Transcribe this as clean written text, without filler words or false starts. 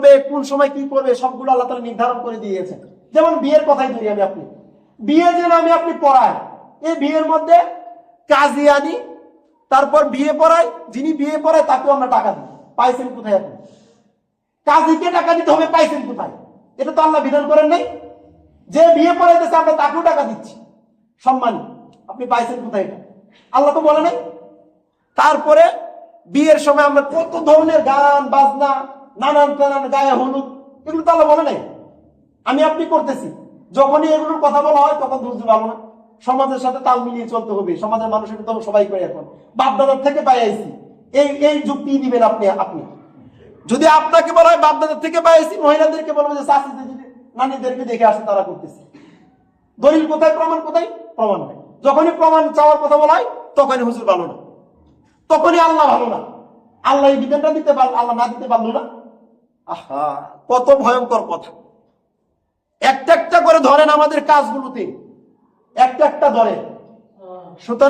করবে, কোন সময় কি করবে, সবগুলো আল্লাহ তাআলা নির্ধারণ করে দিয়েছেন। যেমন বিয়ের কথাই ধরি আমি, আপনি বিয়ে যেন আপনি পড়ায়, এই বিয়ের মধ্যে কাজী আনি, তারপর বিয়ে পড়ায়, যিনি বিয়ে পড়ায় তাকেও আমরা টাকা দিই। পাইছেন কোথায় আপনি? কাজীকে টাকা দিতে হবে, পাইছেন কোথায়? এটা তো আল্লাহ বিধান করেন নাই। যে বিয়ে পড়াইতেছে আমরা তাকেও টাকা দিচ্ছি, সম্মানী। আপনি পাইছেন কোথায়? এটা আল্লাহ তো বলে নাই। তারপরে বিয়ের সময় আমরা কত ধরনের গান বাজনা, নানান নানান গায়ে হলুদ, এগুলো তো আল্লাহ বলে নাই। আমি আপনি করতেছি, যখনই এগুলোর কথা বলা হয় তখন বুঝতে পারবো না। সমাজের সাথে তাল মিলিয়ে চলতে হবে, সমাজের মানুষের তো সবাই করে। এখন বাপ দাদার থেকে পাই আইছি, এই যুক্তি দিবেন আপনি? যদি আপনাকে বলা হয় বাপ দাদার থেকে পাই আইছি, মহিলাদেরকে বলবো যে চাষিদের নানীদেরকে দেখে আসে তারা করতেছে। দলিল কোথায়, প্রমাণ কোথায়? প্রমাণ নাই। যখনই প্রমাণ চাওয়ার কথা বলা হয় তখনই হুজুর ভালো না, তখনই আল্লাহ ভালো না। আল্লাহ এই বিধানটা দিতে পারল, আল্লাহ না দিতে পারলো না। আহা, কত ভয়ঙ্কর কথা। একটা একটা করে ধরেন আমাদের কাজগুলোতে, একটা একটা ধরেন। সুতরাং